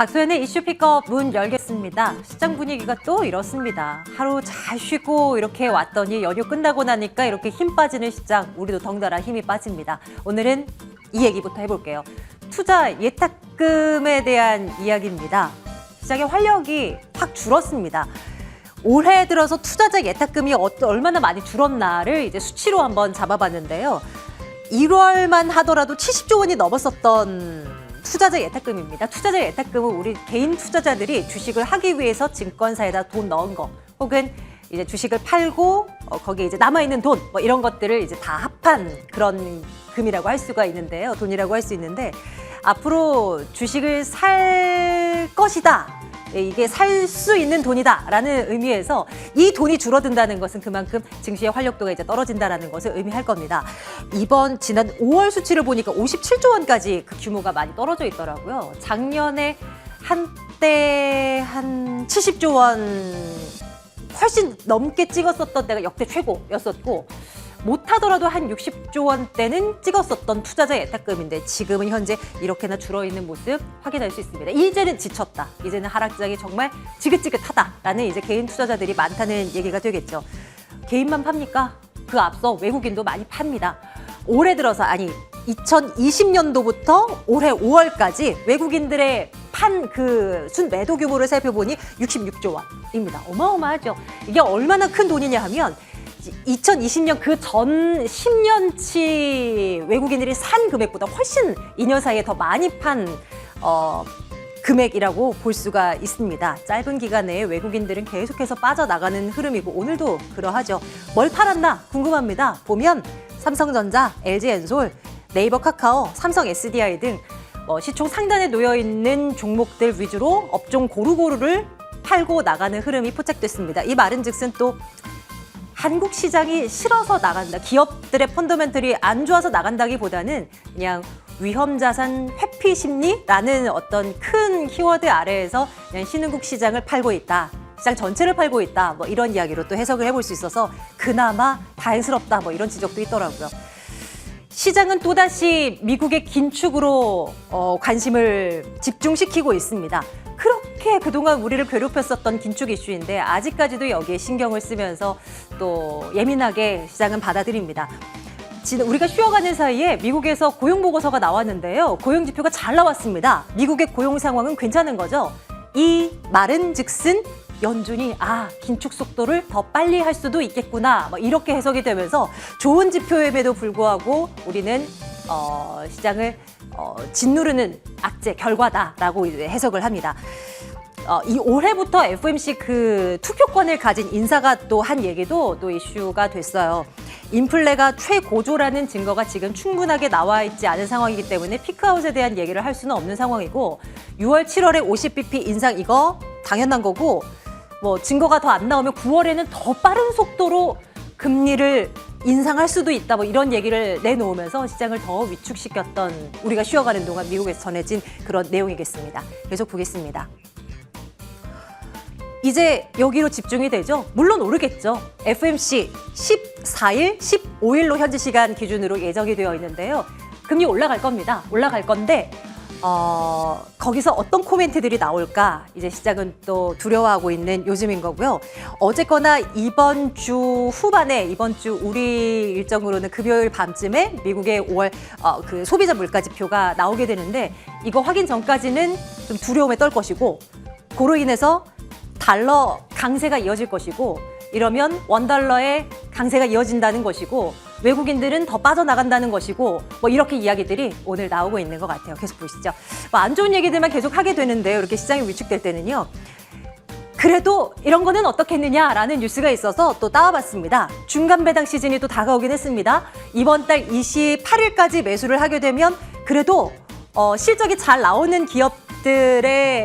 박소연의 이슈 픽업 문 열겠습니다. 시장 분위기가 또 이렇습니다. 하루 잘 쉬고 이렇게 왔더니 연휴 끝나고 나니까 이렇게 힘 빠지는 시장, 우리도 덩달아 힘이 빠집니다. 오늘은 이 얘기부터 해볼게요. 투자 예탁금에 대한 이야기입니다. 시장의 활력이 확 줄었습니다. 올해 들어서 투자자 예탁금이 얼마나 많이 줄었나를 이제 수치로 한번 잡아봤는데요. 1월만 하더라도 70조 원이 넘었었던 투자자 예탁금입니다. 투자자 예탁금은 우리 개인 투자자들이 주식을 하기 위해서 증권사에다 돈 넣은 거, 혹은 이제 주식을 팔고 거기에 이제 남아있는 돈, 뭐 이런 것들을 이제 다 합한 그런 금이라고 할 수가 있는데요. 돈이라고 할 수 있는데, 앞으로 주식을 살 것이다, 이게 살 수 있는 돈이다라는 의미에서 이 돈이 줄어든다는 것은 그만큼 증시의 활력도가 이제 떨어진다라는 것을 의미할 겁니다. 지난 5월 수치를 보니까 57조 원까지 그 규모가 많이 떨어져 있더라고요. 작년에 한때 한 70조 원 훨씬 넘게 찍었었던 때가 역대 최고였었고, 못하더라도 한 60조 원대는 찍었었던 투자자 예탁금인데 지금은 현재 이렇게나 줄어있는 모습 확인할 수 있습니다. 이제는 지쳤다. 이제는 하락장이 정말 지긋지긋하다라는 이제 개인 투자자들이 많다는 얘기가 되겠죠. 개인만 팝니까? 그 앞서 외국인도 많이 팝니다. 올해 들어서, 2020년도부터 올해 5월까지 외국인들의 그 순매도 규모를 살펴보니 66조 원입니다. 어마어마하죠. 이게 얼마나 큰 돈이냐 하면 2020년 그 전 10년치 외국인들이 산 금액보다 훨씬 2년 사이에 더 많이 판 금액이라고 볼 수가 있습니다. 짧은 기간 내에 외국인들은 계속해서 빠져나가는 흐름이고 오늘도 그러하죠. 뭘 팔았나 궁금합니다. 보면 삼성전자, LG엔솔, 네이버 카카오, 삼성 SDI 등 시총 상단에 놓여있는 종목들 위주로 업종 고루고루를 팔고 나가는 흐름이 포착됐습니다. 이 말은즉슨 또 한국 시장이 싫어서 나간다, 기업들의 펀더멘털이 안 좋아서 나간다기보다는 그냥 위험자산 회피 심리라는 어떤 큰 키워드 아래에서 그냥 신흥국 시장을 팔고 있다, 시장 전체를 팔고 있다, 뭐 이런 이야기로 또 해석을 해볼 수 있어서 그나마 다행스럽다, 뭐 이런 지적도 있더라고요. 시장은 또다시 미국의 긴축으로 관심을 집중시키고 있습니다. 그렇게 그동안 우리를 괴롭혔었던 긴축 이슈인데 아직까지도 여기에 신경을 쓰면서 또 예민하게 시장은 받아들입니다. 우리가 쉬어가는 사이에 미국에서 고용보고서가 나왔는데요. 고용지표가 잘 나왔습니다. 미국의 고용 상황은 괜찮은 거죠. 이 말은 즉슨 연준이 긴축 속도를 더 빨리 할 수도 있겠구나, 뭐 이렇게 해석이 되면서 좋은 지표임에도 불구하고 우리는 시장을 짓누르는 악재 결과다라고 이제 해석을 합니다. 이 올해부터 FOMC 그 투표권을 가진 인사가 또 한 얘기도 또 이슈가 됐어요. 인플레가 최고조라는 증거가 지금 충분하게 나와 있지 않은 상황이기 때문에 피크아웃에 대한 얘기를 할 수는 없는 상황이고, 6월, 7월에 50bp 인상 이거 당연한 거고, 뭐 증거가 더 안 나오면 9월에는 더 빠른 속도로 금리를 인상할 수도 있다, 뭐 이런 얘기를 내놓으면서 시장을 더 위축시켰던, 우리가 쉬어가는 동안 미국에서 전해진 그런 내용이겠습니다. 계속 보겠습니다. 이제 여기로 집중이 되죠. 물론 오르겠죠. FOMC 14일, 15일로 현지 시간 기준으로 예정이 되어 있는데요. 금리 올라갈 겁니다. 올라갈 건데 거기서 어떤 코멘트들이 나올까 이제 시장은 또 두려워하고 있는 요즘인 거고요. 어쨌거나 이번 주 후반에, 이번 주 우리 일정으로는 금요일 밤쯤에 미국의 5월 그 소비자 물가 지표가 나오게 되는데, 이거 확인 전까지는 좀 두려움에 떨 것이고, 그로 인해서 달러 강세가 이어질 것이고, 이러면 원달러의 강세가 이어진다는 것이고, 외국인들은 더 빠져나간다는 것이고, 뭐 이렇게 이야기들이 오늘 나오고 있는 것 같아요. 계속 보시죠. 안 좋은 얘기들만 계속 하게 되는데요. 이렇게 시장이 위축될 때는요. 그래도 이런 거는 어떻겠느냐라는 뉴스가 있어서 또 따와봤습니다. 중간 배당 시즌이 또 다가오긴 했습니다. 이번 달 28일까지 매수를 하게 되면 그래도 실적이 잘 나오는 기업들에서는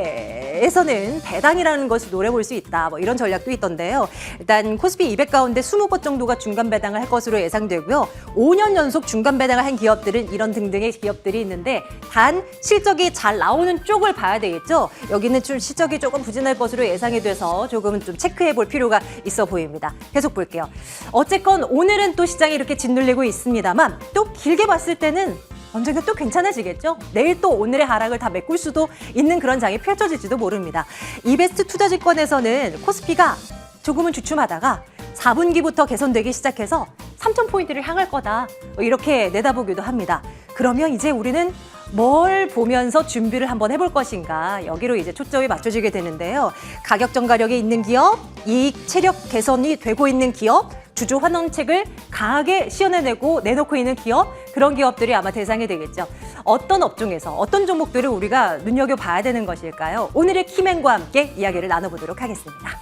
배당이라는 것을 노려볼 수 있다, 뭐 이런 전략도 있던데요. 일단 코스피 200 가운데 20곳 정도가 중간 배당을 할 것으로 예상되고요. 5년 연속 중간 배당을 한 기업들은 이런 등등의 기업들이 있는데, 단 실적이 잘 나오는 쪽을 봐야 되겠죠. 여기는 좀 실적이 조금 부진할 것으로 예상이 돼서 조금은 좀 체크해 볼 필요가 있어 보입니다. 계속 볼게요. 어쨌건 오늘은 또 시장이 이렇게 짓눌리고 있습니다만, 또 길게 봤을 때는 언젠가 또 괜찮아지겠죠? 내일 또 오늘의 하락을 다 메꿀 수도 있는 그런 장이 펼쳐질지도 모릅니다. 이베스트 투자증권에서는 코스피가 조금은 주춤하다가 4분기부터 개선되기 시작해서 3,000포인트를 향할 거다. 이렇게 내다보기도 합니다. 그러면 이제 우리는 뭘 보면서 준비를 한번 해볼 것인가, 여기로 이제 초점이 맞춰지게 되는데요. 가격 전가력이 있는 기업, 이익 체력 개선이 되고 있는 기업, 주주 환원책을 강하게 시연해내고 내놓고 있는 기업, 그런 기업들이 아마 대상이 되겠죠. 어떤 업종에서 어떤 종목들을 우리가 눈여겨봐야 되는 것일까요? 오늘의 키맨과 함께 이야기를 나눠보도록 하겠습니다.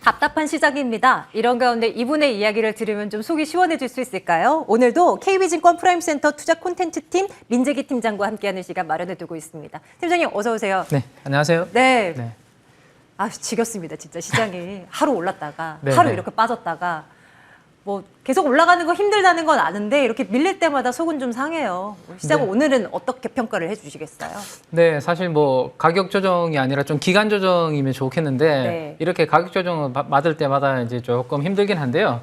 답답한 시작입니다. 이런 가운데 이분의 이야기를 들으면 좀 속이 시원해질 수 있을까요? 오늘도 KB증권 프라임센터 투자 콘텐츠팀 민재기 팀장과 함께하는 시간 마련해두고 있습니다. 팀장님 어서 오세요. 네, 안녕하세요. 네. 네. 아, 지겹습니다. 진짜 시장이 하루 올랐다가 네, 하루 네. 이렇게 빠졌다가 뭐 계속 올라가는 거 힘들다는 건 아는데 이렇게 밀릴 때마다 속은 좀 상해요. 시장은 네. 오늘은 어떻게 평가를 해주시겠어요? 네, 사실 뭐 가격 조정이 아니라 좀 기간 조정이면 좋겠는데 네. 이렇게 가격 조정을 받을 때마다 이제 조금 힘들긴 한데요.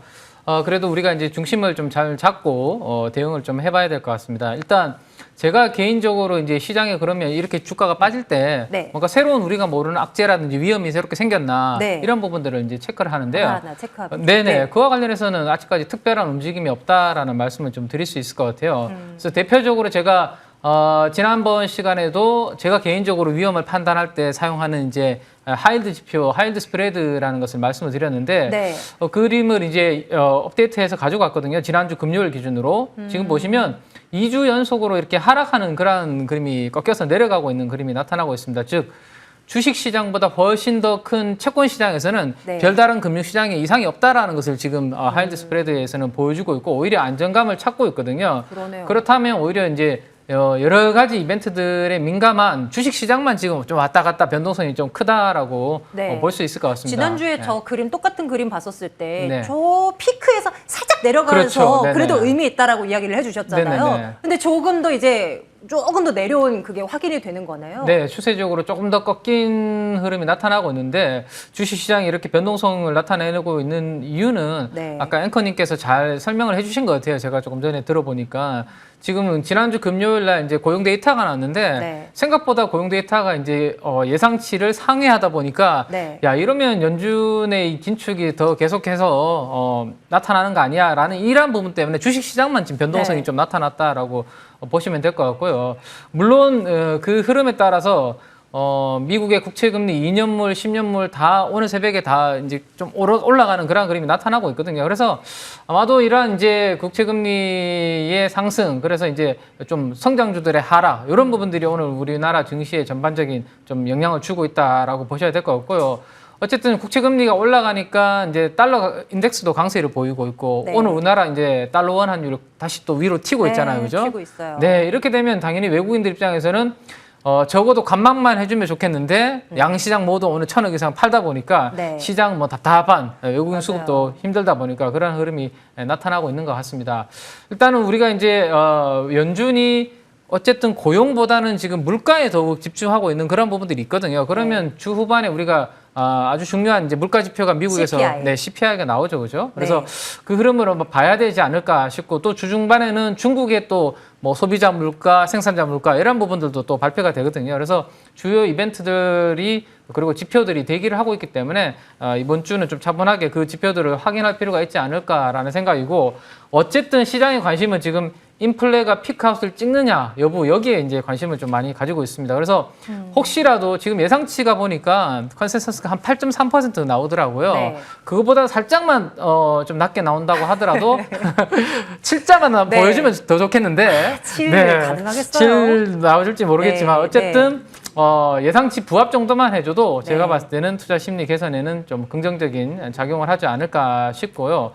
그래도 우리가 이제 중심을 좀 잘 잡고 대응을 좀 해봐야 될 것 같습니다. 일단 제가 개인적으로 이제 시장에 그러면 이렇게 주가가 빠질 때 네. 뭔가 새로운 우리가 모르는 악재라든지 위험이 새롭게 생겼나 네. 이런 부분들을 이제 체크를 하는데요. 하나 체크하고. 네네. 네. 그와 관련해서는 아직까지 특별한 움직임이 없다라는 말씀을 좀 드릴 수 있을 것 같아요. 그래서 대표적으로 제가 지난번 시간에도 제가 개인적으로 위험을 판단할 때 사용하는 이제 하일드 지표, 하일드 스프레드라는 것을 말씀을 드렸는데 네. 그림을 이제 업데이트해서 가져갔거든요. 지난주 금요일 기준으로. 지금 보시면 2주 연속으로 이렇게 하락하는 그런 그림이 꺾여서 내려가고 있는 그림이 나타나고 있습니다. 즉 주식시장보다 훨씬 더 큰 채권시장에서는 네. 별다른 금융시장에 이상이 없다라는 것을 지금 하일드 스프레드에서는 보여주고 있고 오히려 안정감을 찾고 있거든요. 그러네요. 그렇다면 오히려 이제 여러 가지 이벤트들에 민감한 주식시장만 지금 좀 왔다 갔다 변동성이 좀 크다라고 네. 볼 수 있을 것 같습니다. 지난주에 네. 저 그림 똑같은 그림 봤었을 때 네. 저 피크에서 살짝 내려가서 그렇죠. 네네. 그래도 의미 있다라고 이야기를 해주셨잖아요. 네네네. 근데 조금 더 이제 조금 더 내려온 그게 확인이 되는 거네요. 네, 추세적으로 조금 더 꺾인 흐름이 나타나고 있는데 주식시장이 이렇게 변동성을 나타내고 있는 이유는 네. 아까 앵커님께서 잘 설명을 해주신 것 같아요. 제가 조금 전에 들어보니까 지금은 지난주 금요일 날 이제 고용 데이터가 나왔는데 네. 생각보다 고용 데이터가 이제 예상치를 상회하다 보니까 네. 야 이러면 연준의 이 긴축이 더 계속해서 나타나는 거 아니야라는 이러한 부분 때문에 주식시장만 지금 변동성이 네. 좀 나타났다라고 보시면 될 것 같고요. 물론 그 흐름에 따라서 미국의 국채금리 2년물, 10년물 다 오늘 새벽에 다 이제 좀 올라가는 그런 그림이 나타나고 있거든요. 그래서 아마도 이러한 이제 국채금리의 상승, 그래서 이제 좀 성장주들의 하락, 이런 부분들이 오늘 우리나라 증시에 전반적인 좀 영향을 주고 있다라고 보셔야 될 것 같고요. 어쨌든 국채금리가 올라가니까 이제 달러 인덱스도 강세를 보이고 있고 네. 오늘 우리나라 이제 달러 원 환율 다시 또 위로 튀고 있잖아요, 그죠? 튀고 있어요. 네, 이렇게 되면 당연히 외국인들 입장에서는 적어도 관망만 해주면 좋겠는데 양시장 모두 오늘 1,000억 이상 팔다 보니까 네. 시장 뭐 답답한 외국인 맞아요. 수급도 힘들다 보니까 그런 흐름이 나타나고 있는 것 같습니다. 일단은 우리가 이제 연준이 어쨌든 고용보다는 지금 물가에 더욱 집중하고 있는 그런 부분들이 있거든요. 그러면 주 후반에 우리가 아주 중요한 이제 물가 지표가 미국에서 CPI. 네, CPI가 나오죠, 그죠? 그래서 네. 그 흐름을 한번 봐야 되지 않을까 싶고 또 주중반에는 중국의 또 뭐 소비자 물가, 생산자 물가 이런 부분들도 또 발표가 되거든요. 그래서 주요 이벤트들이 그리고 지표들이 대기를 하고 있기 때문에 이번 주는 좀 차분하게 그 지표들을 확인할 필요가 있지 않을까라는 생각이고 어쨌든 시장의 관심은 지금 인플레가 피크아웃을 찍느냐 여부 여기에 이제 관심을 좀 많이 가지고 있습니다. 그래서 혹시라도 지금 예상치가 보니까 컨센서스가 한 8.3% 나오더라고요. 네. 그거보다 살짝만 좀 낮게 나온다고 하더라도 7자만 네. 보여주면 더 좋겠는데 7 가능하겠어요? 7 나와줄지 모르겠지만 네, 어쨌든 예상치 부합 정도만 해줘도 제가 네. 봤을 때는 투자 심리 개선에는 좀 긍정적인 작용을 하지 않을까 싶고요.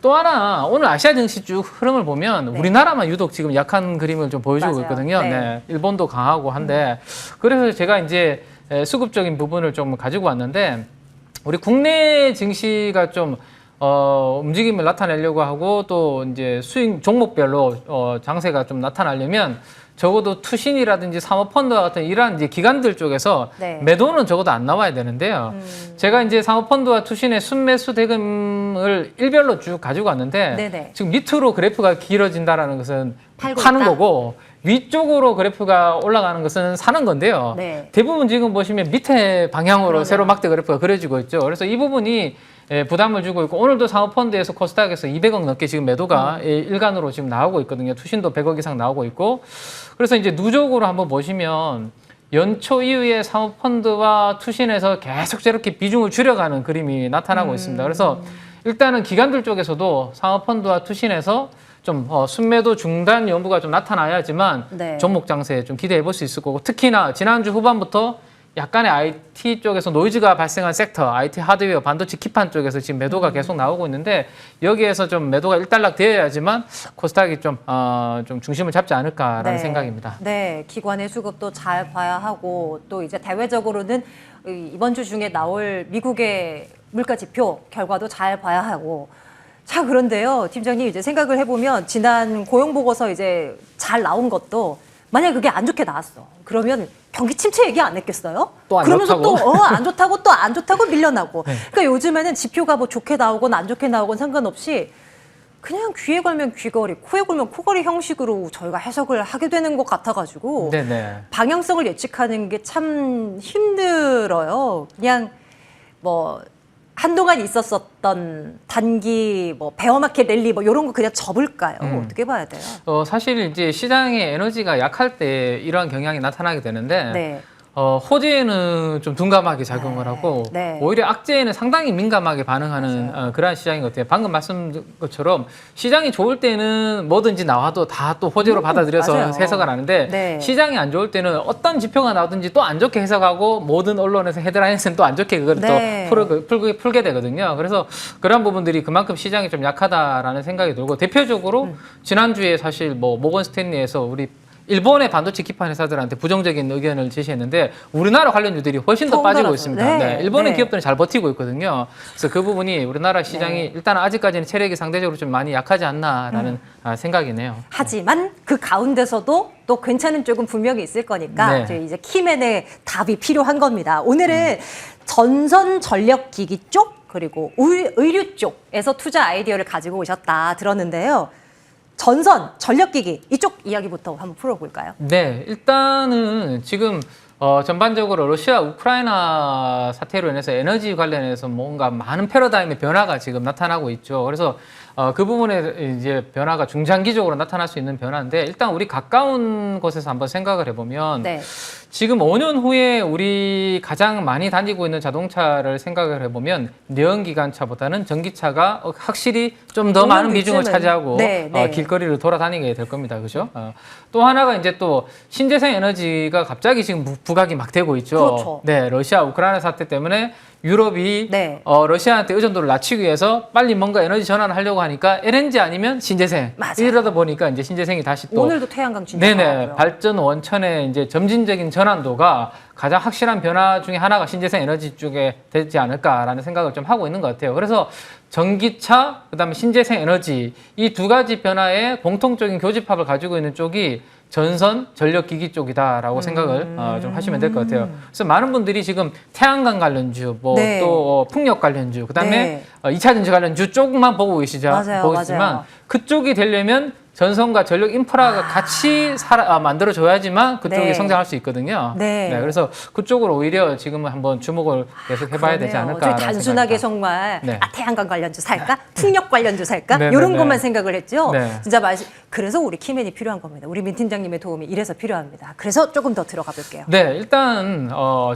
또 하나 오늘 아시아 증시 쭉 흐름을 보면 네. 우리나라만 유독 지금 약한 그림을 좀 보여주고 맞아요. 있거든요. 네. 네. 일본도 강하고 한데 그래서 제가 이제 수급적인 부분을 좀 가지고 왔는데 우리 국내 증시가 좀 움직임을 나타내려고 하고 또 이제 수익 종목별로 장세가 좀 나타나려면 적어도 투신이라든지 사모펀드와 같은 이러한 이제 기관들 쪽에서 네. 매도는 적어도 안 나와야 되는데요. 제가 이제 사모펀드와 투신의 순매수 대금을 일별로 쭉 가지고 왔는데 네네. 지금 밑으로 그래프가 길어진다라는 것은 팔고 파는 있다? 거고 위쪽으로 그래프가 올라가는 것은 사는 건데요. 네. 대부분 지금 보시면 밑에 방향으로 그러네요. 세로 막대 그래프가 그려지고 있죠. 그래서 이 부분이 부담을 주고 있고 오늘도 사모펀드에서 코스닥에서 200억 넘게 지금 매도가 일간으로 지금 나오고 있거든요. 투신도 100억 이상 나오고 있고 그래서 이제 누적으로 한번 보시면 연초 이후에 사모펀드와 투신에서 계속 저렇게 비중을 줄여가는 그림이 나타나고 있습니다. 그래서 일단은 기관들 쪽에서도 사모펀드와 투신에서 좀 순매도 중단 여부가 좀 나타나야지만 네. 종목 장세에 좀 기대해 볼 수 있을 거고 특히나 지난주 후반부터 약간의 IT 쪽에서 노이즈가 발생한 섹터, IT 하드웨어, 반도체 기판 쪽에서 지금 매도가 계속 나오고 있는데 여기에서 좀 매도가 일단락 되어야지만 코스닥이 좀 중심을 잡지 않을까라는 네. 생각입니다. 네, 기관의 수급도 잘 봐야 하고 또 이제 대외적으로는 이번 주 중에 나올 미국의 물가 지표 결과도 잘 봐야 하고. 자, 그런데요, 팀장님 이제 생각을 해보면 지난 고용 보고서 이제 잘 나온 것도 만약 그게 안 좋게 나왔어. 그러면 경기 침체 얘기 안 했겠어요? 또안 그러면서 좋다고? 또 안 좋다고 또 안 좋다고 밀려나고. 네. 그러니까 요즘에는 지표가 뭐 좋게 나오건 안 좋게 나오건 상관없이 그냥 귀에 걸면 귀걸이, 코에 걸면 코걸이 형식으로 저희가 해석을 하게 되는 것 같아가지고 네네. 방향성을 예측하는 게 참 힘들어요. 그냥 뭐 한동안 있었었던 단기 뭐 베어마켓 랠리 뭐 이런 거 그냥 접을까요? 어떻게 봐야 돼요? 사실 이제 시장의 에너지가 약할 때 이러한 경향이 나타나게 되는데 네. 호재에는 좀 둔감하게 작용을 네. 하고 네. 오히려 악재에는 상당히 민감하게 반응하는 그러한 시장인 것 같아요. 방금 말씀드린 것처럼 시장이 좋을 때는 뭐든지 나와도 다 또 호재로 받아들여서 맞아요. 해석을 하는데 네. 시장이 안 좋을 때는 어떤 지표가 나오든지 또 안 좋게 해석하고 모든 언론에서 헤드라인에서는 또 안 좋게 그걸 네. 또 풀게 되거든요. 그래서 그런 부분들이 그만큼 시장이 좀 약하다라는 생각이 들고 대표적으로 지난주에 사실 뭐 모건 스탠리에서 우리 일본의 반도체 기판 회사들한테 부정적인 의견을 제시했는데 우리나라 관련주들이 훨씬 더 처음 빠지고 달아서. 있습니다. 네. 네, 일본의 네. 기업들은 잘 버티고 있거든요. 그래서 그 부분이 우리나라 시장이 네. 일단 아직까지는 체력이 상대적으로 좀 많이 약하지 않나라는 생각이네요. 하지만 그 가운데서도 또 괜찮은 쪽은 분명히 있을 거니까 네. 저희 이제 키맨의 답이 필요한 겁니다. 오늘은 전선 전력 기기 쪽 그리고 의류 쪽에서 투자 아이디어를 가지고 오셨다 들었는데요. 전선 전력 기기 이쪽 이야기부터 한번 풀어볼까요? 네, 일단은 지금 전반적으로 러시아 우크라이나 사태로 인해서 에너지 관련해서 뭔가 많은 패러다임의 변화가 지금 나타나고 있죠. 그래서 그 부분에 이제 변화가 중장기적으로 나타날 수 있는 변화인데 일단 우리 가까운 곳에서 한번 생각을 해보면 네. 지금 5년 후에 우리 가장 많이 다니고 있는 자동차를 생각을 해보면 내연기관차보다는 전기차가 확실히 좀 더 5년 많은 비중을 뒤쯤은. 차지하고 네, 네. 길거리를 돌아다니게 될 겁니다. 그죠? 또 하나가 이제 또 신재생 에너지가 갑자기 지금 부각이 막 되고 있죠. 그렇죠. 네, 러시아 우크라이나 사태 때문에 유럽이 네. 러시아한테 의존도를 낮추기 위해서 빨리 뭔가 에너지 전환을 하려고 하니까 LNG 아니면 신재생 맞아요. 이러다 보니까 이제 신재생이 다시 또 오늘도 태양광 진짜 네네 나왔고요. 발전 원천의 이제 점진적인 전환도가 가장 확실한 변화 중에 하나가 신재생 에너지 쪽에 되지 않을까라는 생각을 좀 하고 있는 것 같아요. 그래서 전기차 그다음에 신재생 에너지 이 두 가지 변화의 공통적인 교집합을 가지고 있는 쪽이 전선 전력기기 쪽이다라고 생각을 좀 하시면 될 것 같아요. 그래서 많은 분들이 지금 태양광 관련주, 뭐 네. 또 풍력 관련주, 그다음에 네. 2차 전지 관련주 쪽만 보고 계시죠. 맞아요, 보고 있지만 맞아요. 그쪽이 되려면 전선과 전력 인프라가 같이 만들어줘야지만 그쪽이 네. 성장할 수 있거든요. 네. 그래서 그쪽으로 오히려 지금은 한번 주목을 계속 해봐야 되지 그러네요. 않을까. 저 단순하게 정말 네. 태양광 관련주 살까? 풍력 관련주 살까? 네, 이런 네, 것만 네. 생각을 했죠. 네. 진짜 그래서 우리 키맨이 필요한 겁니다. 우리 민 팀장님의 도움이 이래서 필요합니다. 그래서 조금 더 들어가 볼게요. 네, 일단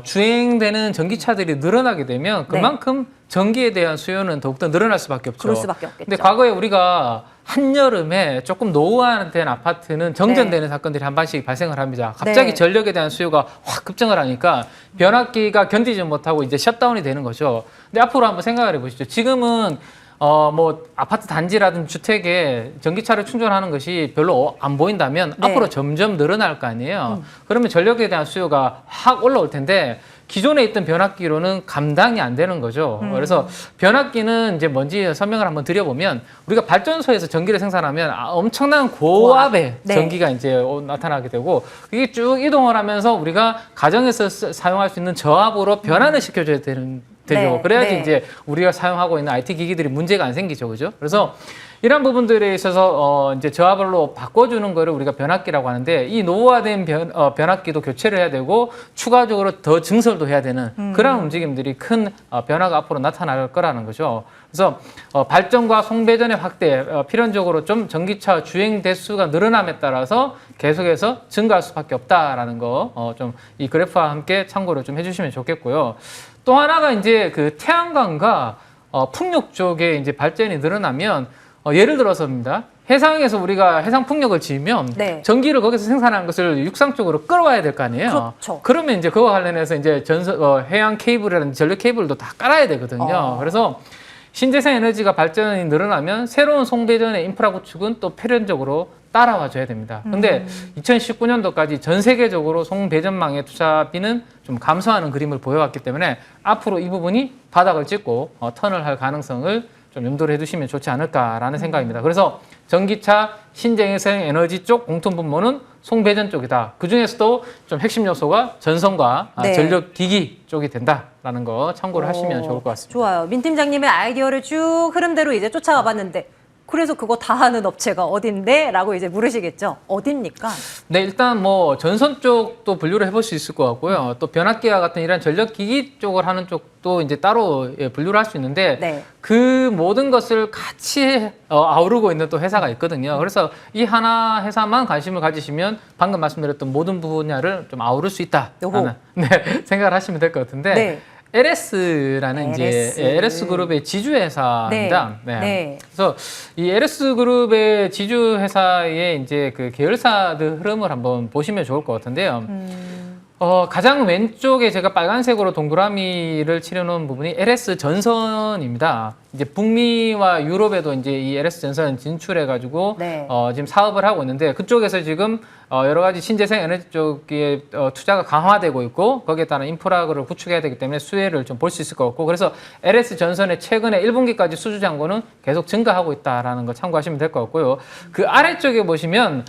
주행되는 전기차들이 늘어나게 되면 그만큼 전기에 대한 수요는 더욱더 늘어날 수밖에 없죠. 그럴 수밖에 없겠죠. 근데 과거에 우리가 한여름에 조금 노후화된 아파트는 정전되는 사건들이 한 번씩 발생을 합니다. 갑자기 네. 전력에 대한 수요가 확 급증을 하니까 변압기가 견디지 못하고 이제 셧다운이 되는 거죠. 근데 앞으로 한번 생각을 해보시죠. 지금은 뭐 아파트 단지라든지 주택에 전기차를 충전하는 것이 별로 안 보인다면 네. 앞으로 점점 늘어날 거 아니에요. 그러면 전력에 대한 수요가 확 올라올 텐데 기존에 있던 변압기로는 감당이 안 되는 거죠. 그래서 변압기는 이제 뭔지 설명을 한번 드려보면 우리가 발전소에서 전기를 생산하면 엄청난 고압의 네. 전기가 이제 나타나게 되고 이게 쭉 이동을 하면서 우리가 가정에서 사용할 수 있는 저압으로 변환을 시켜줘야 되죠. 네. 그래야지 네. 이제 우리가 사용하고 있는 IT 기기들이 문제가 안 생기죠, 그죠? 그래서 이런 부분들에 있어서 이제 저압으로 바꿔주는 거를 우리가 변압기라고 하는데 이 노후화된 변압기도 교체를 해야 되고 추가적으로 더 증설도 해야 되는 그런 움직임들이 큰 변화가 앞으로 나타날 거라는 거죠. 그래서 발전과 송배전의 확대, 필연적으로 좀 전기차 주행 대수가 늘어남에 따라서 계속해서 증가할 수밖에 없다라는 거 좀 이 그래프와 함께 참고를 좀 해주시면 좋겠고요. 또 하나가 이제 그 태양광과 풍력 쪽에 이제 발전이 늘어나면 예를 들어서입니다. 해상에서 우리가 해상 풍력을 지으면 네. 전기를 거기서 생산하는 것을 육상 쪽으로 끌어와야 될 거 아니에요. 그렇죠. 그러면 이제 그와 관련해서 이제 해양 케이블이라든지 전력 케이블도 다 깔아야 되거든요. 그래서 신재생 에너지가 발전이 늘어나면 새로운 송배전의 인프라 구축은 또 필연적으로 따라와 줘야 됩니다. 근데 2019년도까지 전 세계적으로 송배전망의 투자비는 좀 감소하는 그림을 보여왔기 때문에 앞으로 이 부분이 바닥을 찍고 턴을 할 가능성을 좀 염두를 해두시면 좋지 않을까라는 생각입니다. 그래서 전기차 신재생 에너지 쪽 공통 분모는 송배전 쪽이다. 그 중에서도 좀 핵심 요소가 전선과 네. 전력 기기 쪽이 된다라는 거 참고를 하시면 좋을 것 같습니다. 좋아요. 민 팀장님의 아이디어를 쭉 흐름대로 이제 쫓아와 봤는데 그래서 그거 다 하는 업체가 어딘데? 라고 이제 물으시겠죠. 어딥니까? 네, 일단 뭐 전선 쪽도 분류를 해볼 수 있을 것 같고요. 또 변압기와 같은 이런 전력 기기 쪽을 하는 쪽도 이제 따로 분류를 할 수 있는데 네. 그 모든 것을 같이 아우르고 있는 또 회사가 있거든요. 그래서 이 하나 회사만 관심을 가지시면 방금 말씀드렸던 모든 분야를 좀 아우를 수 있다라는 생각을 하시면 될 것 같은데 네. LS라는 LS. 이제 LS 그룹의 지주 회사입니다. 네. 네. 그래서 이 LS 그룹의 지주 회사의 이제 그 계열사들 흐름을 한번 보시면 좋을 것 같은데요. 가장 왼쪽에 제가 빨간색으로 동그라미를 칠해놓은 부분이 LS 전선입니다. 이제 북미와 유럽에도 이제 이 LS 전선 진출해가지고 네. 지금 사업을 하고 있는데 그쪽에서 지금 여러 가지 신재생 에너지 쪽에 투자가 강화되고 있고 거기에 따른 인프라를 구축해야 되기 때문에 수혜를 좀 볼 수 있을 것 같고 그래서 LS 전선의 최근에 1분기까지 수주 잔고는 계속 증가하고 있다라는 거 참고하시면 될 것 같고요. 그 아래쪽에 보시면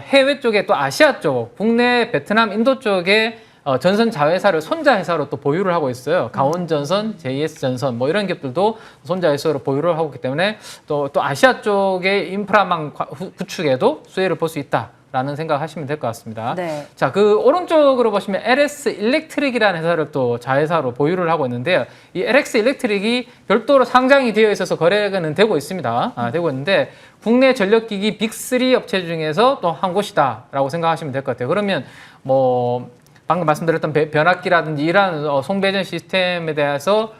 해외 쪽에 또 아시아 쪽, 국내, 베트남, 인도 쪽에 전선 자회사를 손자 회사로 또 보유를 하고 있어요. 가온전선, JS전선 뭐 이런 기업들도 손자 회사로 보유를 하고 있기 때문에 또 아시아 쪽의 인프라망 구축에도 수혜를 볼 수 있다. 라는 생각하시면 될 것 같습니다. 네. 자, 그 오른쪽으로 보시면 LS 일렉트릭이라는 회사를 또 자회사로 보유를 하고 있는데요. 이 LS 일렉트릭이 별도로 상장이 되어 있어서 거래는 되고 있습니다. 되고 있는데 국내 전력기기 빅3 업체 중에서 또 한 곳이다라고 생각하시면 될 것 같아요. 그러면 뭐 방금 말씀드렸던 변압기라든지 이러한 송배전 시스템에 대해서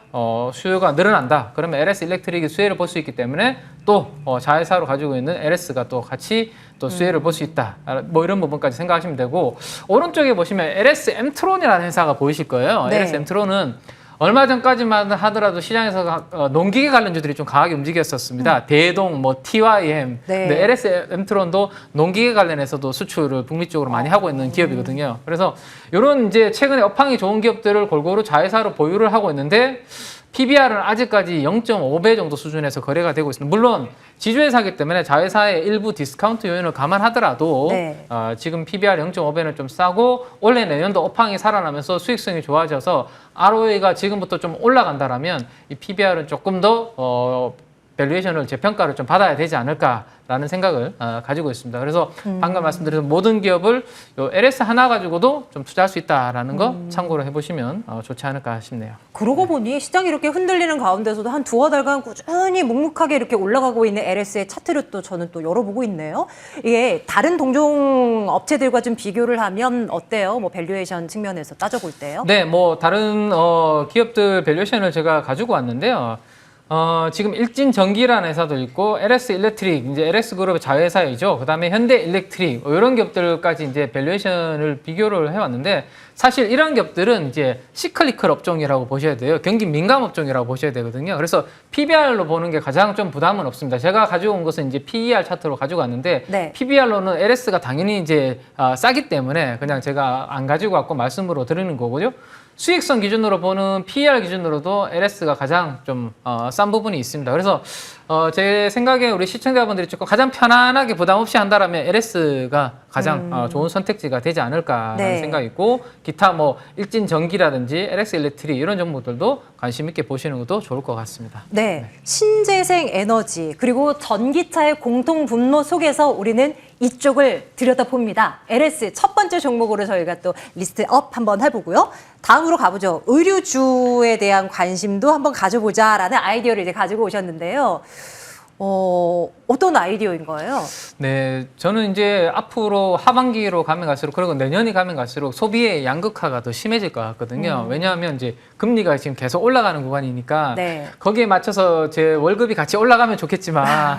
수요가 늘어난다. 그러면 LS 일렉트릭이 수혜를 볼 수 있기 때문에 또 자회사로 가지고 있는 LS가 또 같이 또 수혜를 볼 수 있다. 뭐 이런 부분까지 생각하시면 되고 오른쪽에 보시면 LS 엠트론이라는 회사가 보이실 거예요. 네. LS 엠트론은 얼마 전까지만 하더라도 시장에서 농기계 관련주들이 좀 강하게 움직였었습니다. 대동, 뭐 TYM, 네. 근데 LS 엠트론도 농기계 관련해서도 수출을 북미 쪽으로 많이 하고 있는 기업이거든요. 그래서 이런 이제 최근에 업황이 좋은 기업들을 골고루 자회사로 보유를 하고 있는데 PBR은 아직까지 0.5배 정도 수준에서 거래가 되고 있습니다. 물론 지주회사이기 때문에 자회사의 일부 디스카운트 요인을 감안하더라도 네. 지금 PBR 0.5배는 좀 싸고 올해 내년도 업황이 살아나면서 수익성이 좋아져서 ROE가 지금부터 좀 올라간다라면 이 PBR은 조금 더 밸류에이션을 재평가를 좀 받아야 되지 않을까라는 생각을 가지고 있습니다. 그래서 방금 말씀드린 모든 기업을 요 LS 하나 가지고도 좀 투자할 수 있다라는 거 참고로 해보시면 좋지 않을까 싶네요. 그러고 보니 시장이 이렇게 흔들리는 가운데서도 한 두어 달간 꾸준히 묵묵하게 이렇게 올라가고 있는 LS의 차트를 또 저는 또 열어보고 있네요. 이게 다른 동종 업체들과 좀 비교를 하면 어때요? 뭐 밸류에이션 측면에서 따져볼 때요? 네, 뭐 다른 기업들 밸류에이션을 제가 가지고 왔는데요. 지금 일진전기라는 회사도 있고 LS 일렉트릭, 이제 LS 그룹의 자회사이죠. 그다음에 현대 일렉트릭 이런 기업들까지 이제 밸류에이션을 비교를 해왔는데 사실 이런 기업들은 이제 시클리컬 업종이라고 보셔야 돼요. 경기 민감 업종이라고 보셔야 되거든요. 그래서 PBR로 보는 게 가장 좀 부담은 없습니다. 제가 가지고 온 것은 이제 PER 차트로 가지고 왔는데 네. PBR로는 LS가 당연히 이제 싸기 때문에 그냥 제가 안 가지고 왔고 말씀으로 드리는 거고요. 수익성 기준으로 보는 PER 기준으로도 LS가 가장 좀 싼 부분이 있습니다. 그래서 제 생각에 우리 시청자분들이 조금 가장 편안하게 부담 없이 한다라면 LS가 가장 좋은 선택지가 되지 않을까라는 네. 생각이 있고 기타 뭐 일진전기라든지 LS 일렉트릭 이런 정보들도 관심 있게 보시는 것도 좋을 것 같습니다. 네, 신재생 에너지 그리고 전기차의 공통 분모 속에서 우리는 이쪽을 들여다봅니다. LS 첫 번째 종목으로 저희가 또 리스트업 한번 해보고요. 다음으로 가보죠. 의류주에 대한 관심도 한번 가져보자라는 아이디어를 이제 가지고 오셨는데요. 어떤 아이디어인 거예요? 네, 저는 이제 앞으로 하반기로 가면 갈수록 그리고 내년이 가면 갈수록 소비의 양극화가 더 심해질 것 같거든요. 왜냐하면 이제 금리가 지금 계속 올라가는 구간이니까 네. 거기에 맞춰서 제 월급이 같이 올라가면 좋겠지만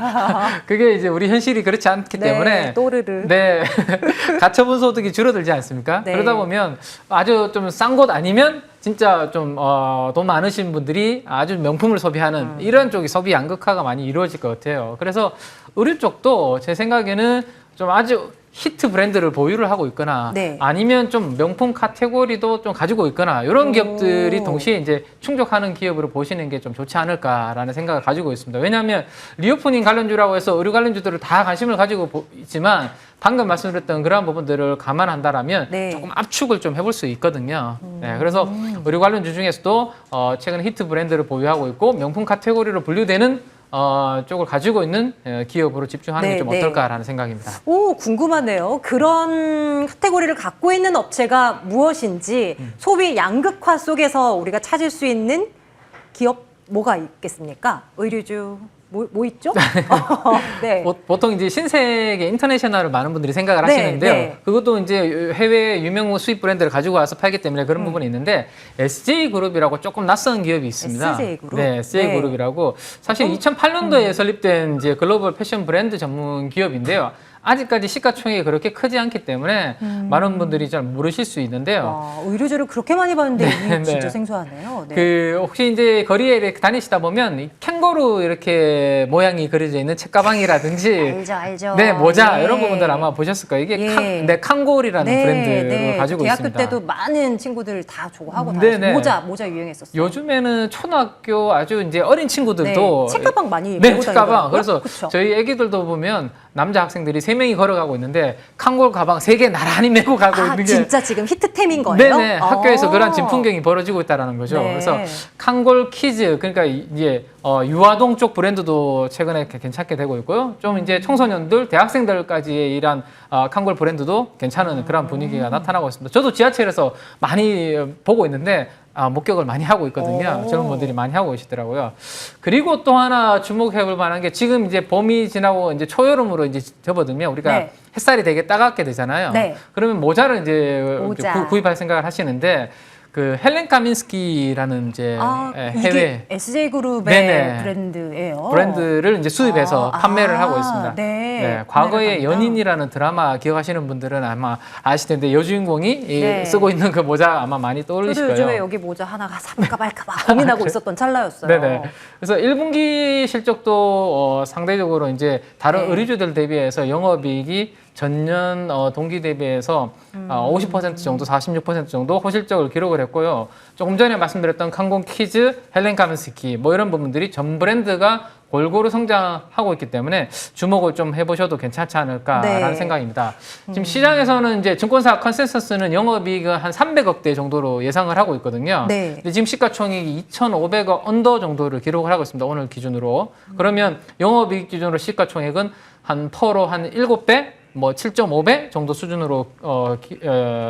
그게 이제 우리 현실이 그렇지 않기 때문에 네, 또르르. 네, 가처분 소득이 줄어들지 않습니까? 네. 그러다 보면 아주 좀 싼 곳 아니면 진짜 좀 돈 많으신 분들이 아주 명품을 소비하는 이런 쪽이 소비 양극화가 많이 이루어질 것 같아요. 그래서 의류 쪽도 제 생각에는 좀 아주 히트 브랜드를 보유를 하고 있거나 네. 아니면 좀 명품 카테고리도 좀 가지고 있거나 이런 기업들이 동시에 이제 충족하는 기업으로 보시는 게 좀 좋지 않을까라는 생각을 가지고 있습니다. 왜냐하면 리오프닝 관련주라고 해서 의류 관련주들을 다 관심을 가지고 있지만 방금 말씀드렸던 그러한 부분들을 감안한다라면 네. 조금 압축을 좀 해볼 수 있거든요. 네, 그래서 의류 관련주 중에서도 최근 히트 브랜드를 보유하고 있고 명품 카테고리로 분류되는 쪽을 가지고 있는 기업으로 집중하는 네, 게 좀 네. 어떨까라는 생각입니다. 오, 궁금하네요. 그런 카테고리를 갖고 있는 업체가 무엇인지 소비 양극화 속에서 우리가 찾을 수 있는 기업 뭐가 있겠습니까? 의류주 뭐 있죠? 네. 보통 이제 신세계 인터내셔널을 많은 분들이 생각을 네, 하시는데요. 네. 그것도 이제 해외 유명 수입 브랜드를 가지고 와서 팔기 때문에 그런 부분이 있는데 SJ그룹이라고 조금 낯선 기업이 있습니다. SJ그룹? 네, SJ그룹이라고 사실 2008년도에 설립된 이제 글로벌 패션 브랜드 전문 기업인데요. 아직까지 시가총액이 그렇게 크지 않기 때문에 많은 분들이 잘 모르실 수 있는데요. 와, 의류주를 그렇게 많이 봤는데 네, 이게 진짜 네. 생소하네요. 네. 그 혹시 이제 거리에 이렇게 다니시다 보면 이 캥거루 이렇게 모양이 그려져 있는 책가방이라든지 알죠. 네, 모자 예. 이런 부분들 아마 보셨을 거예요. 이게 예. 칸골이라는 네, 브랜드를 네. 가지고 대학교 있습니다. 때도 많은 친구들 다 저거 하고 네, 다녔어요. 네. 모자 유행했었어요. 요즘에는 초등학교 아주 이제 어린 친구들도 네, 책가방 많이 네, 메고 책가방. 다니더라고요. 그래서 그쵸? 저희 애기들도 보면 남자 학생들이 3명이 걸어가고 있는데 칸골 가방 3개 나란히 메고 가고 있는 게 진짜 지금 히트템인 거예요? 네네 학교에서 어. 그런 진풍경이 벌어지고 있다는 거죠. 네. 그래서 칸골 키즈 그러니까 이제 유아동 쪽 브랜드도 최근에 괜찮게 되고 있고요. 좀 이제 청소년들, 대학생들까지의 이런 칸골 브랜드도 괜찮은 그런 분위기가 나타나고 있습니다. 저도 지하철에서 많이 보고 있는데 목격을 많이 하고 있거든요. 오. 젊은 분들이 많이 하고 계시더라고요. 그리고 또 하나 주목해볼 만한 게 지금 이제 봄이 지나고 이제 초여름으로 이제 접어들면 우리가 네. 햇살이 되게 따갑게 되잖아요. 네. 그러면 모자를 이제 모자. 구입할 생각을 하시는데 그 헬렌 카민스키라는 이제 해외 이게 SJ그룹의 네네. 브랜드예요. 브랜드를 이제 수입해서 판매를 하고 있습니다. 네. 과거에 판매를 연인이라는 드라마 기억하시는 분들은 아마 아실 텐데 여주인공이 네. 쓰고 있는 그 모자 아마 많이 떠올리실 저도 요즘에 거예요. 여기 모자 하나가 사볼까 말까봐 고민하고 있었던 찰나였어요. 네네. 그래서 1분기 실적도 상대적으로 이제 다른 네. 의류주들 대비해서 영업이익이 전년 동기 대비해서 50% 정도, 46% 정도 호실적을 기록을 했고요. 조금 전에 말씀드렸던 칸공 키즈, 헬렌 카민스키 뭐 이런 부분들이 전 브랜드가 골고루 성장하고 있기 때문에 주목을 좀 해보셔도 괜찮지 않을까라는 네. 생각입니다. 지금 시장에서는 이제 증권사 컨센서스는 영업이익은 한 300억대 정도로 예상을 하고 있거든요. 네. 근데 지금 시가총액이 2,500억 언더 정도를 기록을 하고 있습니다. 오늘 기준으로. 그러면 영업이익 기준으로 시가총액은 한 퍼로 한 7배, 뭐 7.5배 정도 수준으로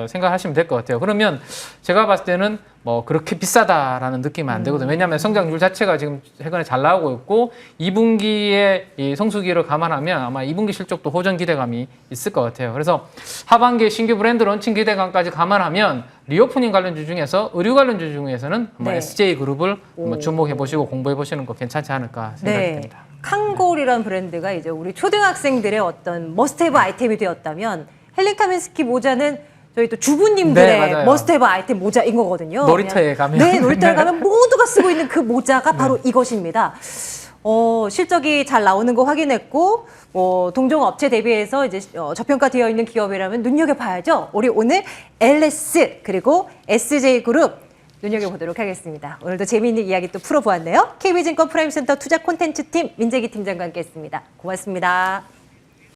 생각하시면 될 것 같아요. 그러면 제가 봤을 때는 뭐 그렇게 비싸다라는 느낌은 안 되거든요. 왜냐하면 성장률 자체가 지금 최근에 잘 나오고 있고 2분기에 이 성수기를 감안하면 아마 2분기 실적도 호전 기대감이 있을 것 같아요. 그래서 하반기에 신규 브랜드 론칭 기대감까지 감안하면 리오프닝 관련주 중에서 의류 관련주 중에서는 한번 네. SJ그룹을 한번 주목해 보시고 공부해 보시는 거 괜찮지 않을까 생각이 네. 듭니다. 칸골이라는 브랜드가 이제 우리 초등학생들의 어떤 머스트헤브 아이템이 되었다면 헬린 카민스키 모자는 저희 또 주부님들의 네, 맞아요. 머스트헤브 아이템 모자인 거거든요. 놀이터에 가면. 네, 놀이터에 가면 모두가 쓰고 있는 그 모자가 바로 이것입니다. 실적이 잘 나오는 거 확인했고, 동종 업체 대비해서 이제 저평가되어 있는 기업이라면 눈여겨봐야죠. 우리 오늘 LS 그리고 SJ그룹 눈여겨보도록 하겠습니다. 오늘도 재미있는 이야기 또 풀어보았네요. KB증권 프라임센터 투자 콘텐츠팀 민재기 팀장과 함께했습니다. 고맙습니다.